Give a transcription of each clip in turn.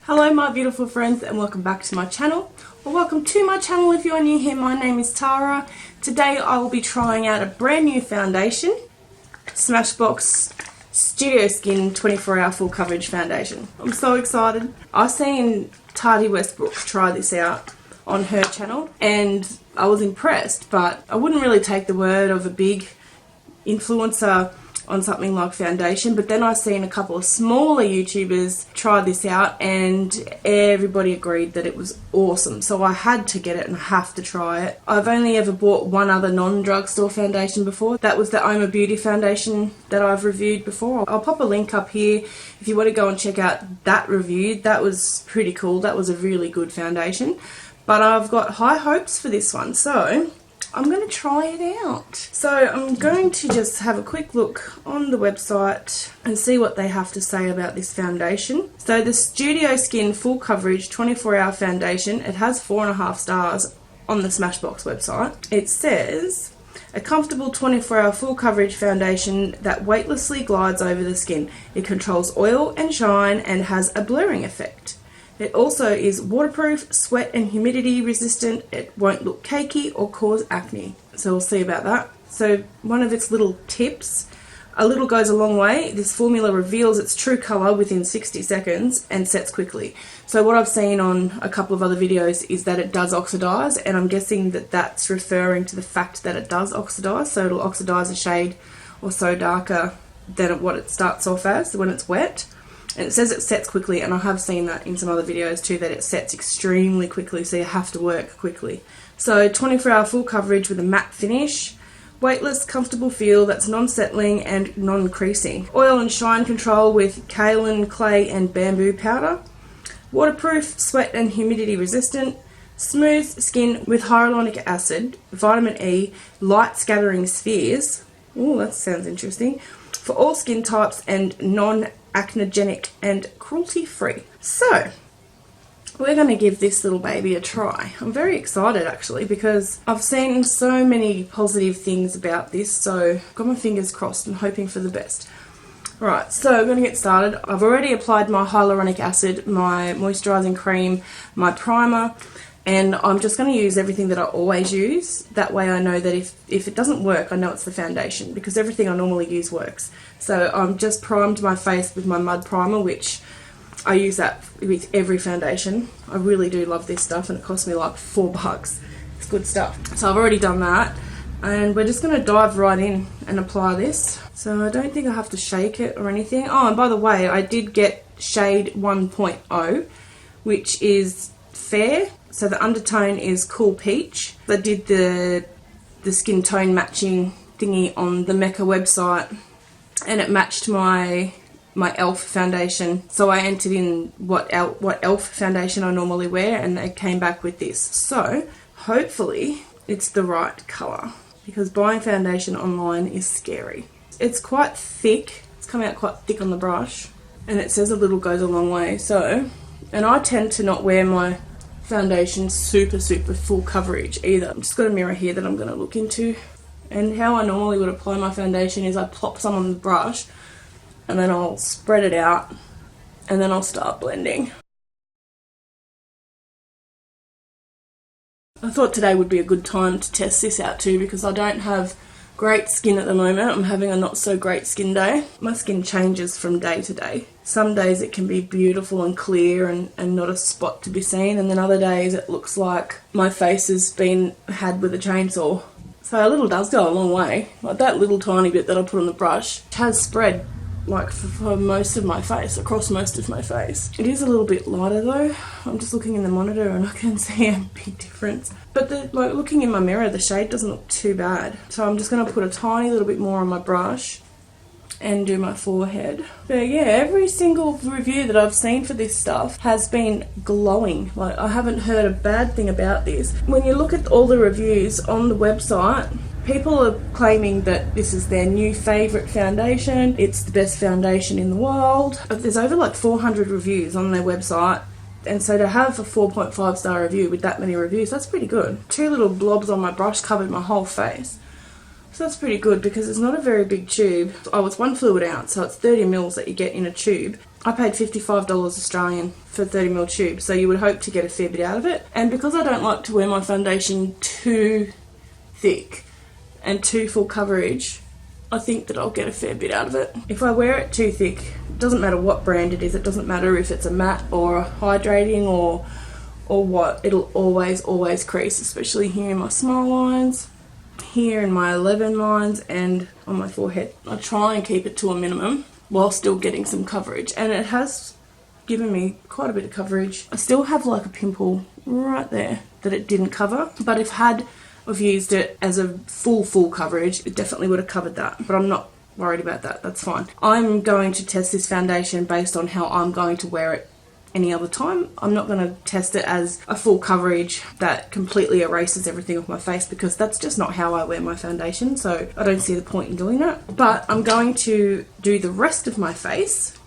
Hello my beautiful friends and welcome back to my channel, or welcome to my channel if you're new here. My name is Tara. Today I will be trying out a brand new foundation, SmashBox Studio Skin 24-hour full coverage foundation. I'm so excited. I've seen Tati Westbrook try this out on her channel and I was impressed, but I wouldn't really take the word of a big influencer on something like foundation. But then I've seen a couple of smaller YouTubers try this out and everybody agreed that it was awesome, so I had to get it and have to try it. I've only ever bought one other non-drugstore foundation before. That was the Oma Beauty foundation that I've reviewed before. I'll pop a link up here if you want to go and check out that review. That was pretty cool. That was a really good foundation, but I've got high hopes for this one, so I'm going to try it out. So I'm going to just have a quick look on the website and see what they have to say about this foundation. So the Studio Skin Full Coverage 24-hour foundation, it has 4.5 stars on the SmashBox website. It says, a comfortable 24-hour full coverage foundation that weightlessly glides over the skin. It controls oil and shine and has a blurring effect. It also is waterproof, sweat and humidity resistant. It won't look cakey or cause acne. So we'll see about that. So one of its little tips, a little goes a long way. This formula reveals its true colour within 60 seconds and sets quickly. So what I've seen on a couple of other videos is that it does oxidise, and I'm guessing that that's referring to the fact that it does oxidise. So it'll oxidise a shade or so darker than what it starts off as when it's wet. And it says it sets quickly, and I have seen that in some other videos too, that it sets extremely quickly, so you have to work quickly. So 24-hour full coverage with a matte finish, weightless, comfortable feel that's non-settling and non-creasing. Oil and shine control with kaolin, clay and bamboo powder. Waterproof, sweat and humidity resistant. Smooth skin with hyaluronic acid, vitamin E, light scattering spheres. Oh, that sounds interesting. For all skin types and non-acnogenic and cruelty-free. So, we're going to give this little baby a try. I'm very excited actually, because I've seen so many positive things about this, so I've got my fingers crossed and hoping for the best. Right, so I'm going to get started. I've already applied my hyaluronic acid, my moisturising cream, my primer, and I'm just going to use everything that I always use. That way I know that if it doesn't work, I know it's the foundation, because everything I normally use works. So I'm just primed my face with my mud primer, which I use that with every foundation. I really do love this stuff, and it cost me like $4. It's good stuff. So I've already done that, and we're just going to dive right in and apply this. So I don't think I have to shake it or anything. Oh, and by the way, I did get shade 1.0, which is fair. So the undertone is cool peach. I did the skin tone matching thingy on the Mecca website, and it matched my e.l.f. foundation. So I entered in what e.l.f. foundation I normally wear, and they came back with this. So hopefully it's the right colour, because buying foundation online is scary. It's quite thick. It's coming out quite thick on the brush, and it says a little goes a long way. So, and I tend to not wear my foundation super full coverage either. I've just got a mirror here that I'm going to look into, and how I normally would apply my foundation is I plop some on the brush and then I'll spread it out and then I'll start blending. I thought today would be a good time to test this out too, because I don't have great skin at the moment. I'm having a not so great skin day. My skin changes from day to day. Some days it can be beautiful and clear and not a spot to be seen, and then other days it looks like my face has been had with a chainsaw. So a little does go a long way. Like that little tiny bit that I put on the brush has spread like for most of my face, across most of my face. It is a little bit lighter though. I'm just looking in the monitor and I can see a big difference. But like looking in my mirror, the shade doesn't look too bad. So I'm just going to put a tiny little bit more on my brush and do my forehead. But yeah, every single review that I've seen for this stuff has been glowing. Like I haven't heard a bad thing about this. When you look at all the reviews on the website, people are claiming that this is their new favourite foundation. It's the best foundation in the world. There's over like 400 reviews on their website, and so to have a 4.5 star review with that many reviews, that's pretty good. 2 little blobs on my brush covered my whole face. So that's pretty good because it's not a very big tube. Oh, it's 1 fluid ounce, so it's 30 mils that you get in a tube. I paid $55 Australian for 30ml tube, so you would hope to get a fair bit out of it. And because I don't like to wear my foundation too thick and too full coverage, I think that I'll get a fair bit out of it. If I wear it too thick, it doesn't matter what brand it is, it doesn't matter if it's a matte or a hydrating or what, it'll always crease, especially here in my smile lines, here in my 11 lines, and on my forehead. I try and keep it to a minimum while still getting some coverage, and it has given me quite a bit of coverage. I still have like a pimple right there that it didn't cover, but if I've used it as a full coverage, it definitely would have covered that, but I'm not worried about that. That's fine. I'm going to test this foundation based on how I'm going to wear it any other time. I'm not going to test it as a full coverage that completely erases everything off my face, because that's just not how I wear my foundation, so I don't see the point in doing that. But I'm going to do the rest of my face,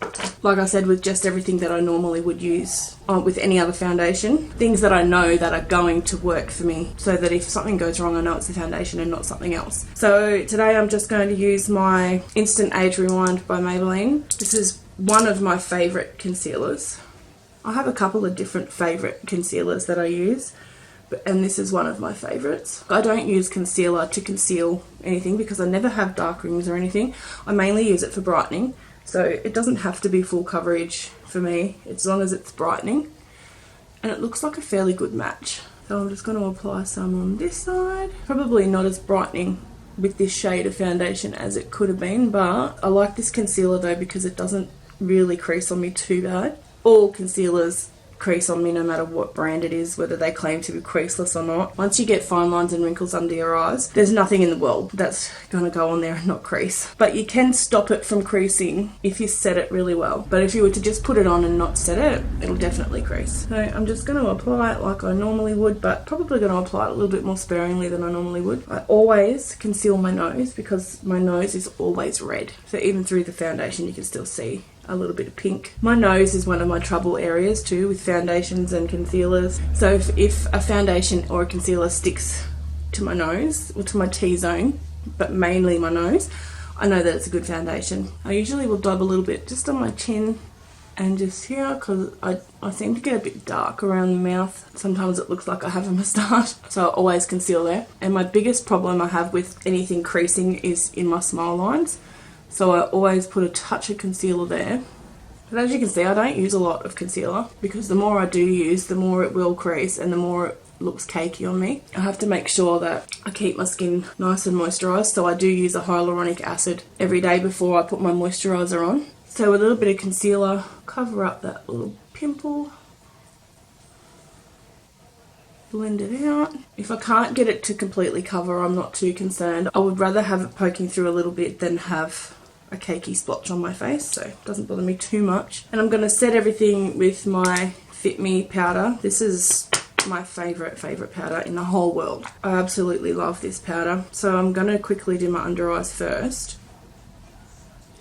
like I said, with just everything that I normally would use with any other foundation. Things that I know that are going to work for me, so that if something goes wrong, I know it's the foundation and not something else. So today I'm just going to use my Instant Age Rewind by Maybelline. This is one of my favourite concealers. I have a couple of different favourite concealers that I use, and this is one of my favourites. I don't use concealer to conceal anything because I never have dark rings or anything. I mainly use it for brightening, so it doesn't have to be full coverage for me, as long as it's brightening. And it looks like a fairly good match. So I'm just going to apply some on this side. Probably not as brightening with this shade of foundation as it could have been, but I like this concealer though because it doesn't really crease on me too bad. All concealers crease on me no matter what brand it is, whether they claim to be creaseless or not. Once you get fine lines and wrinkles under your eyes, there's nothing in the world that's going to go on there and not crease. But you can stop it from creasing if you set it really well. But if you were to just put it on and not set it, it'll definitely crease. So I'm just going to apply it like I normally would, but probably going to apply it a little bit more sparingly than I normally would. I always conceal my nose because my nose is always red. So even through the foundation you can still see a little bit of pink. My nose is one of my trouble areas too with foundations and concealers. So if a foundation or a concealer sticks to my nose or to my T-zone, but mainly my nose, I know that it's a good foundation. I usually will dab a little bit just on my chin and just here, because I seem to get a bit dark around the mouth. Sometimes it looks like I have a moustache, so I always conceal there. And my biggest problem I have with anything creasing is in my smile lines. So I always put a touch of concealer there. But as you can see, I don't use a lot of concealer because the more I do use, the more it will crease and the more it looks cakey on me. I have to make sure that I keep my skin nice and moisturised, so I do use a hyaluronic acid every day before I put my moisturiser on. So a little bit of concealer, cover up that little pimple. Blend it out. If I can't get it to completely cover, I'm not too concerned. I would rather have it poking through a little bit than have a cakey splotch on my face, so it doesn't bother me too much. And I'm going to set everything with my Fit Me powder. This is my favourite powder in the whole world. I absolutely love this powder. So I'm going to quickly do my under eyes first.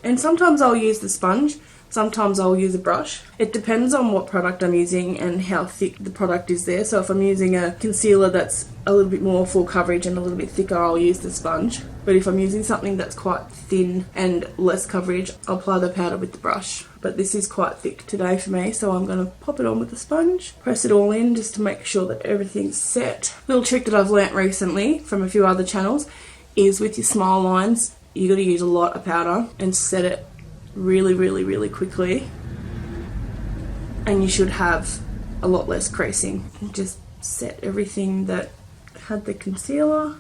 And sometimes I'll use the sponge, sometimes I'll use a brush. It depends on what product I'm using and how thick the product is there. So if I'm using a concealer that's a little bit more full coverage and a little bit thicker, I'll use the sponge. But if I'm using something that's quite thin and less coverage, I'll apply the powder with the brush. But this is quite thick today for me, so I'm going to pop it on with the sponge, press it all in just to make sure that everything's set. Little trick that I've learnt recently from a few other channels is with your smile lines, you got to use a lot of powder and set it really quickly, and you should have a lot less creasing. Just set everything that had the concealer.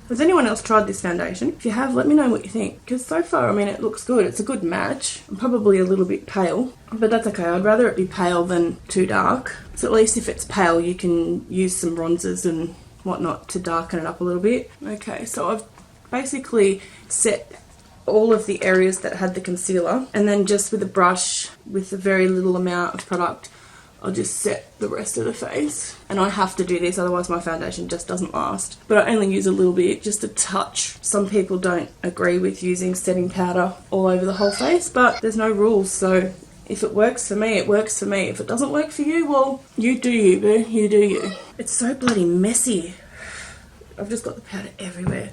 Has anyone else tried this foundation? If you have, let me know what you think, because so far, I mean, it looks good. It's a good match. I'm probably a little bit pale, but that's okay. I'd rather it be pale than too dark. So at least if it's pale, you can use some bronzers and whatnot to darken it up a little bit. Okay, so I've basically set all of the areas that had the concealer, and then just with a brush with a very little amount of product, I'll just set the rest of the face. And I have to do this, otherwise my foundation just doesn't last. But I only use a little bit, just a touch. Some people don't agree with using setting powder all over the whole face, but there's no rules, so if it works for me, it works for me. If it doesn't work for you, well, you do you, boo. You do you. It's so bloody messy. I've just got the powder everywhere.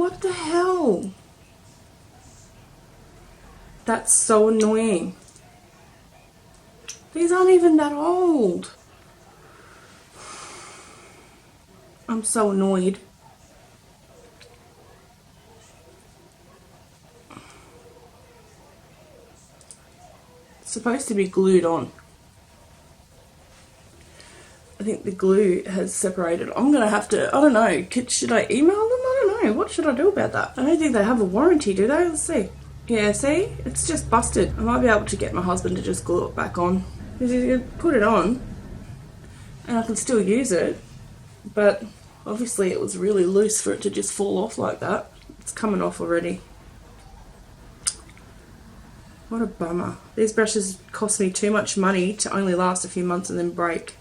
What the hell? That's so annoying. These aren't even that old. I'm so annoyed. It's supposed to be glued on. I think the glue has separated. I'm gonna have to, I don't know, should I email them? I don't know. What should I do about that? I don't think they have a warranty, do they? Let's see. Yeah, see? It's just busted. I might be able to get my husband to just glue it back on. Because you can put it on and I can still use it. But obviously it was really loose for it to just fall off like that. It's coming off already. What a bummer. These brushes cost me too much money to only last a few months and then break.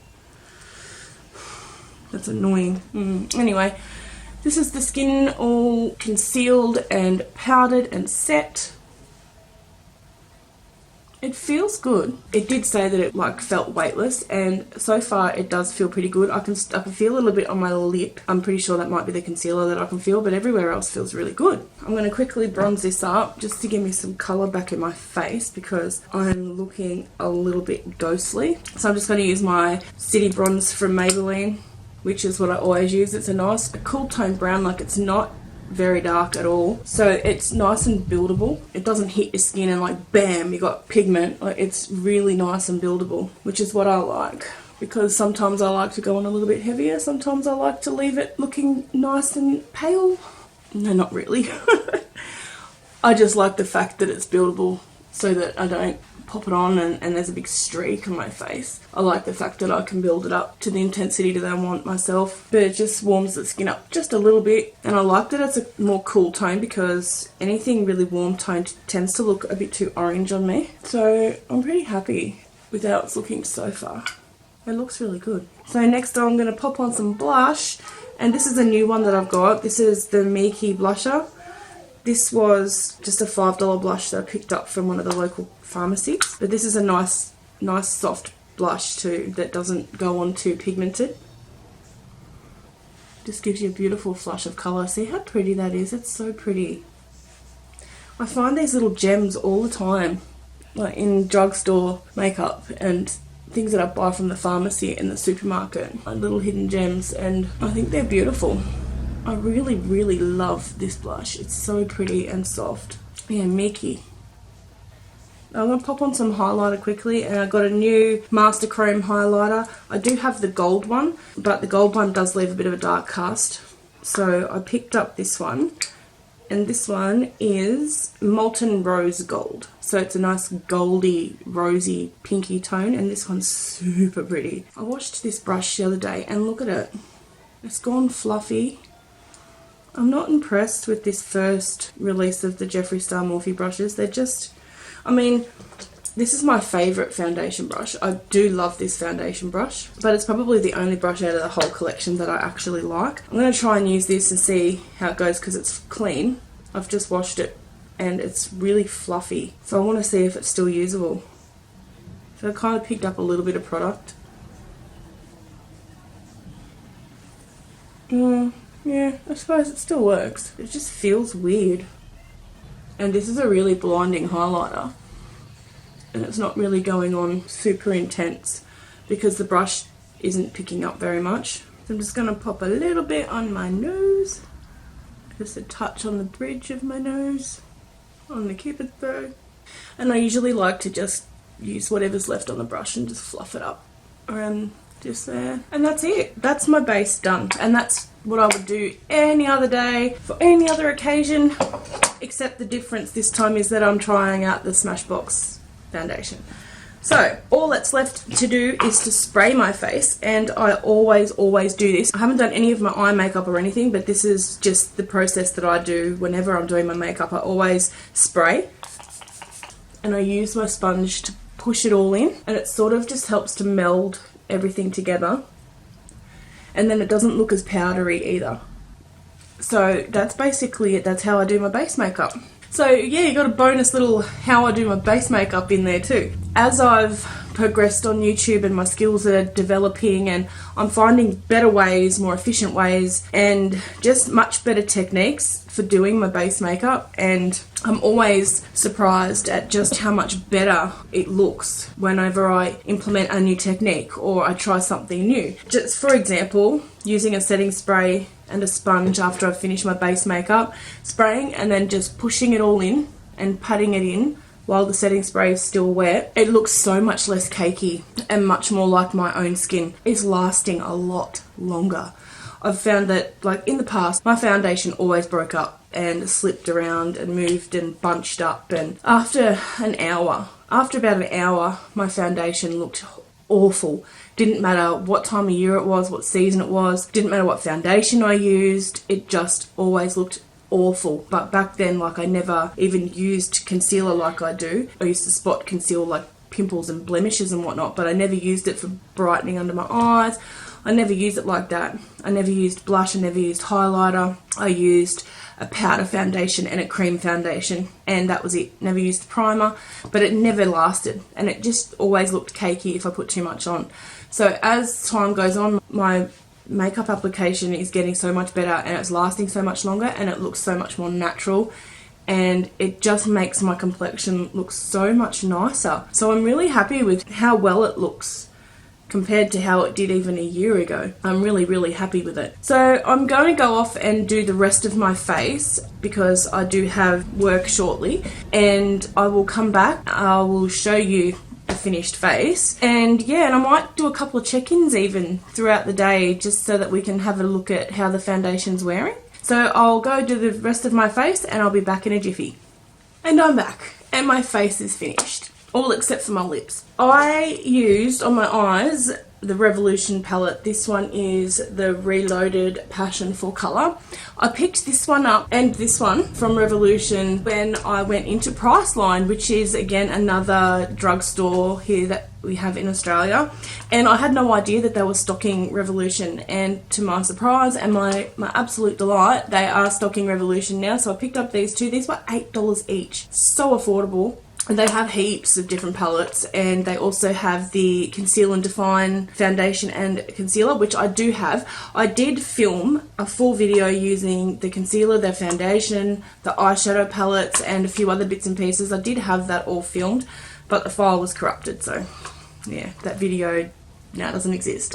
That's annoying. Anyway, this is the skin all concealed and powdered and set. It feels good. It did say that it like felt weightless, and so far it does feel pretty good. I can feel a little bit on my lip. I'm pretty sure that might be the concealer that I can feel, but everywhere else feels really good. I'm going to quickly bronze this up just to give me some colour back in my face because I'm looking a little bit ghostly. So I'm just going to use my City Bronze from Maybelline, which is what I always use. It's a cool tone brown, like it's not very dark at all, so it's nice and buildable. It doesn't hit your skin and like bam, you got pigment. Like, it's really nice and buildable, which is what I like, because sometimes I like to go on a little bit heavier, sometimes I like to leave it looking nice and pale. No, not really. I just like the fact that it's buildable so that I don't pop it on and there's a big streak on my face. I like the fact that I can build it up to the intensity that I want myself, but it just warms the skin up just a little bit. And I like that it's a more cool tone because anything really warm toned tends to look a bit too orange on me. So I'm pretty happy with how it's looking so far. It looks really good. So next I'm going to pop on some blush, and this is a new one that I've got. This is the Miki blusher. This was just a $5 blush that I picked up from one of the local pharmacies. But this is a nice soft blush too that doesn't go on too pigmented. Just gives you a beautiful flush of colour. See how pretty that is? It's so pretty. I find these little gems all the time, like in drugstore makeup and things that I buy from the pharmacy in the supermarket, like little hidden gems, and I think they're beautiful. I really, really love this blush. It's so pretty and soft. Yeah, Miki. I'm going to pop on some highlighter quickly, and I got a new Master Chrome highlighter. I do have the gold one, but the gold one does leave a bit of a dark cast. So I picked up this one, and this one is Molten Rose Gold. So it's a nice goldy, rosy, pinky tone, and this one's super pretty. I washed this brush the other day, and look at it. It's gone fluffy. I'm not impressed with this first release of the Jeffree Star Morphe brushes. They're just, I mean, this is my favourite foundation brush. I do love this foundation brush, but it's probably the only brush out of the whole collection that I actually like. I'm going to try and use this and see how it goes because it's clean. I've just washed it and it's really fluffy. So I want to see if it's still usable. So I kind of picked up a little bit of product. Yeah, I suppose it still works. It just feels weird. And this is a really blinding highlighter. And it's not really going on super intense because the brush isn't picking up very much. So I'm just going to pop a little bit on my nose. Just a touch on the bridge of my nose. On the cupid's bow. And I usually like to just use whatever's left on the brush and just fluff it up around just there. And that's it. That's my base done. And that's what I would do any other day for any other occasion, except the difference this time is that I'm trying out the SmashBox foundation. So all that's left to do is to spray my face, and I always do this. I haven't done any of my eye makeup or anything, but this is just the process that I do whenever I'm doing my makeup. I always spray, and I use my sponge to push it all in, and it sort of just helps to meld everything together. And then it doesn't look as powdery either. So that's basically it. That's how I do my base makeup. So yeah, you got a bonus little how I do my base makeup in there too. As I've progressed on YouTube and my skills are developing, and I'm finding better ways, more efficient ways, and just much better techniques for doing my base makeup. And I'm always surprised at just how much better it looks whenever I implement a new technique or I try something new. Just for example, using a setting spray and a sponge after I've finished my base makeup, spraying and then just pushing it all in and patting it in while the setting spray is still wet, it looks so much less cakey and much more like my own skin. It's lasting a lot longer. I've found that, like in the past, my foundation always broke up and slipped around and moved and bunched up, and after about an hour, my foundation looked awful. Didn't matter what time of year it was, what season it was, didn't matter what foundation I used, it just always looked awful. But back then, like, I never even used concealer like I do. I used to spot conceal like pimples and blemishes and whatnot, but I never used it for brightening under my eyes. I never used it like that. I never used blush, I never used highlighter. I used a powder foundation and a cream foundation, and that was it. Never used primer, but it never lasted, and it just always looked cakey if I put too much on. So as time goes on, my makeup application is getting so much better, and it's lasting so much longer, and it looks so much more natural, and it just makes my complexion look so much nicer. So I'm really happy with how well it looks compared to how it did even a year ago. I'm really, really happy with it. So I'm going to go off and do the rest of my face because I do have work shortly, and I will come back. I will show you the finished face, and yeah, and I might do a couple of check-ins even throughout the day just so that we can have a look at how the foundation's wearing. So I'll go do the rest of my face and I'll be back in a jiffy. And I'm back, and my face is finished. All except for my lips. I used on my eyes the Revolution palette. This one is the Reloaded Passion for Colour. I picked this one up and this one from Revolution when I went into Priceline, which is again another drugstore here that we have in Australia, and I had no idea that they were stocking Revolution, and to my surprise and my absolute delight, they are stocking Revolution now. So I picked up these two. These were $8 each. So affordable. And they have heaps of different palettes, and they also have the Conceal and Define foundation and concealer, which I do have. I did film a full video using the concealer, the foundation, the eyeshadow palettes, and a few other bits and pieces. I did have that all filmed, but the file was corrupted, so yeah, that video now doesn't exist.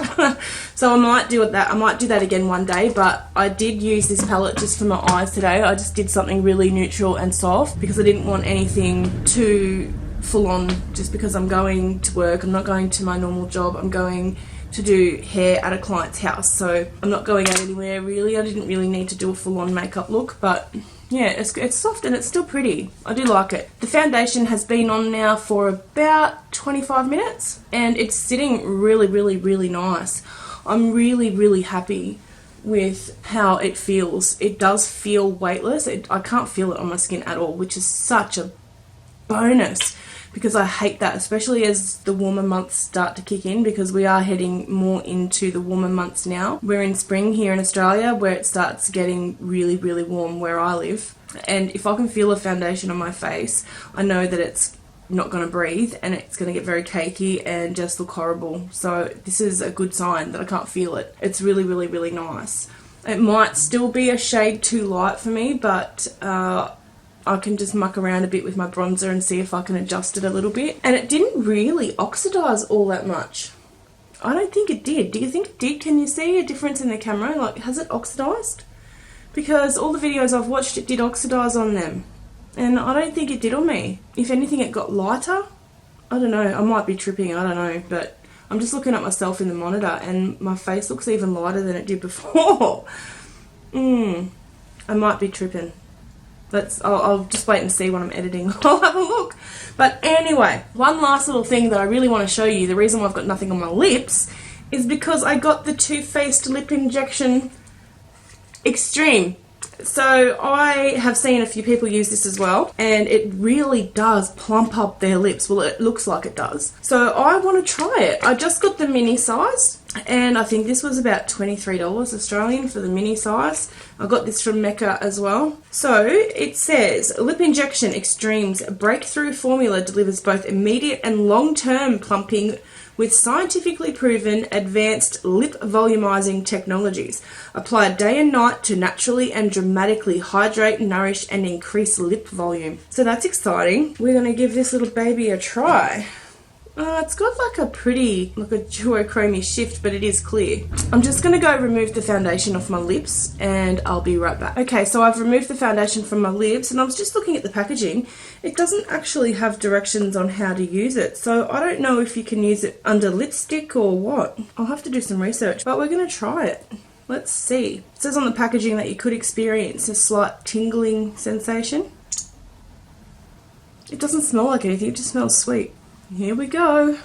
So I might do that. I might do that again one day, but I did use this palette just for my eyes today. I just did something really neutral and soft because I didn't want anything too full on, just because I'm going to work. I'm not going to my normal job. I'm going to do hair at a client's house, so I'm not going out anywhere really. I didn't really need to do a full on makeup look, but yeah, it's soft and it's still pretty. I do like it. The foundation has been on now for about 25 minutes and it's sitting really, really, really nice. I'm really, really happy with how it feels. It does feel weightless. I can't feel it on my skin at all, which is such a bonus, because I hate that, especially as the warmer months start to kick in, because we are heading more into the warmer months now. We're in spring here in Australia, where it starts getting really, really warm where I live. And if I can feel a foundation on my face, I know that it's not going to breathe and it's going to get very cakey and just look horrible. So this is a good sign that I can't feel it. It's really, really, really nice. It might still be a shade too light for me, but I can just muck around a bit with my bronzer and see if I can adjust it a little bit. And it didn't really oxidize all that much. I don't think it did. Do you think it did? Can you see a difference in the camera? Like, has it oxidized? Because all the videos I've watched, it did oxidize on them. And I don't think it did on me. If anything, it got lighter. I don't know. I might be tripping. I don't know. But I'm just looking at myself in the monitor and my face looks even lighter than it did before. I might be tripping. I'll just wait and see when I'm editing. I'll have a look. But anyway, one last little thing that I really want to show you. The reason why I've got nothing on my lips is because I got the Too Faced Lip Injection Extreme. So I have seen a few people use this as well, and it really does plump up their lips. Well, it looks like it does. So I want to try it. I just got the mini size, and I think this was about $23 Australian for the mini size. I got this from Mecca as well. So it says, Lip Injection Extremes breakthrough formula delivers both immediate and long-term plumping with scientifically proven advanced lip volumizing technologies applied day and night to naturally and dramatically hydrate, nourish and increase lip volume. So that's exciting. We're going to give this little baby a try. It's got like a pretty, like a duochrome shift, but it is clear. I'm just going to go remove the foundation off my lips and I'll be right back. Okay, so I've removed the foundation from my lips and I was just looking at the packaging. It doesn't actually have directions on how to use it, so I don't know if you can use it under lipstick or what. I'll have to do some research, but we're going to try it. Let's see. It says on the packaging that you could experience a slight tingling sensation. It doesn't smell like anything, it just smells sweet. Here we go.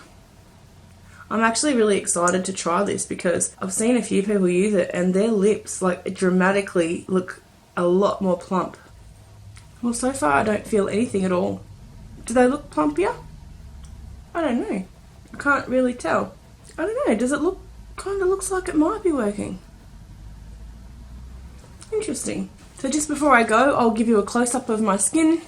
I'm actually really excited to try this because I've seen a few people use it and their lips like dramatically look a lot more plump. Well, so far I don't feel anything at all. Do they look plumpier? I don't know. I can't really tell. I don't know. Does it look, kind of looks like it might be working. Interesting. So just before I go, I'll give you a close-up of my skin.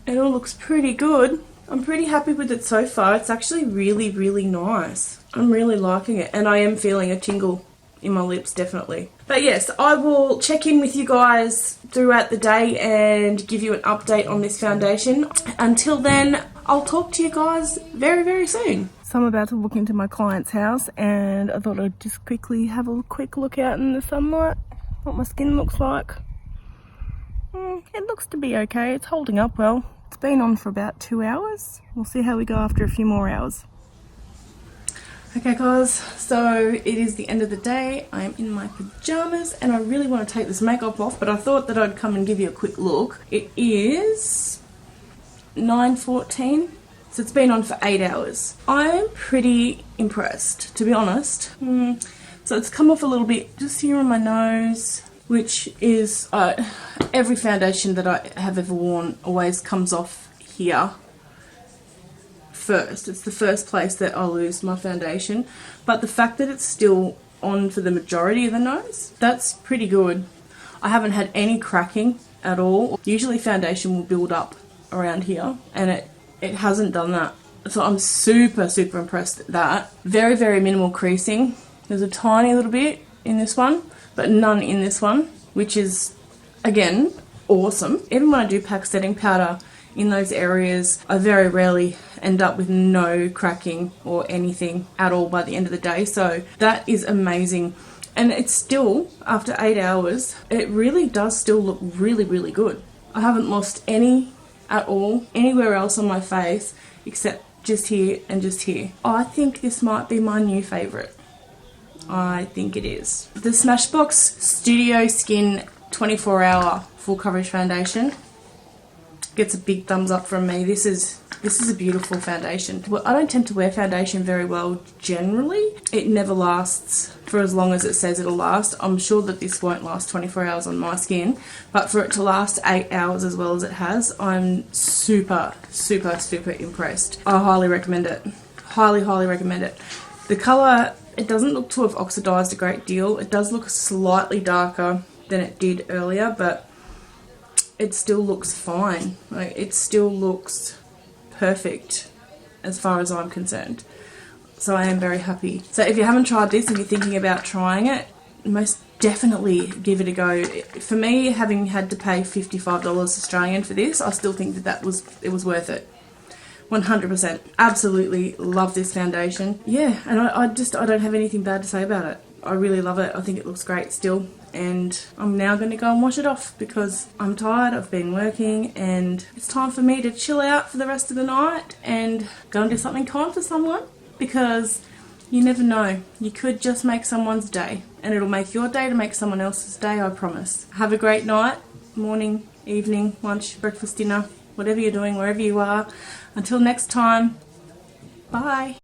It all looks pretty good. I'm pretty happy with it so far. It's actually really, really nice. I'm really liking it, and I am feeling a tingle in my lips, definitely. But yes, I will check in with you guys throughout the day and give you an update on this foundation. Until then, I'll talk to you guys very, very soon. So I'm about to walk into my client's house and I thought I'd just quickly have a quick look out in the sunlight, what my skin looks like. It looks to be okay. It's holding up well. It's been on for about 2 hours. We'll see how we go after a few more hours. Okay guys, so it is the end of the day. I am in my pajamas and I really want to take this makeup off, but I thought that I'd come and give you a quick look. It is 9:14, so it's been on for 8 hours. I'm pretty impressed, to be honest. So it's come off a little bit just here on my nose, which is every foundation that I have ever worn always comes off here first. It's the first place that I lose my foundation, but the fact that it's still on for the majority of the nose, that's pretty good. I haven't had any cracking at all. Usually foundation will build up around here and it hasn't done that, so I'm super impressed at that. Very, very minimal creasing. There's a tiny little bit in this one, but none in this one, which is, again, awesome. Even when I do pack setting powder in those areas, I very rarely end up with no cracking or anything at all by the end of the day, so that is amazing. And it's still, after 8 hours, it really does still look really, really good. I haven't lost any at all anywhere else on my face except just here and just here. I think this might be my new favourite. I think it is. The SmashBox Studio Skin 24-hour full coverage foundation gets a big thumbs up from me. This is a beautiful foundation. Well, I don't tend to wear foundation very well generally. It never lasts for as long as it says it'll last. I'm sure that this won't last 24 hours on my skin, but for it to last 8 hours as well as it has, I'm super impressed. I highly recommend it. Highly recommend it. The colour, it doesn't look to have oxidised a great deal. It does look slightly darker than it did earlier, but it still looks fine. Like, it still looks perfect as far as I'm concerned. So I am very happy. So if you haven't tried this and you're thinking about trying it, most definitely give it a go. For me, having had to pay $55 Australian for this, I still think that it was worth it. 100%. Absolutely love this foundation. Yeah, and I don't have anything bad to say about it. I really love it. I think it looks great still. And I'm now going to go and wash it off because I'm tired. I've been working and it's time for me to chill out for the rest of the night and go and do something kind for someone, because you never know. You could just make someone's day and it'll make your day to make someone else's day, I promise. Have a great night, morning, evening, lunch, breakfast, dinner, whatever you're doing, wherever you are. Until next time, bye.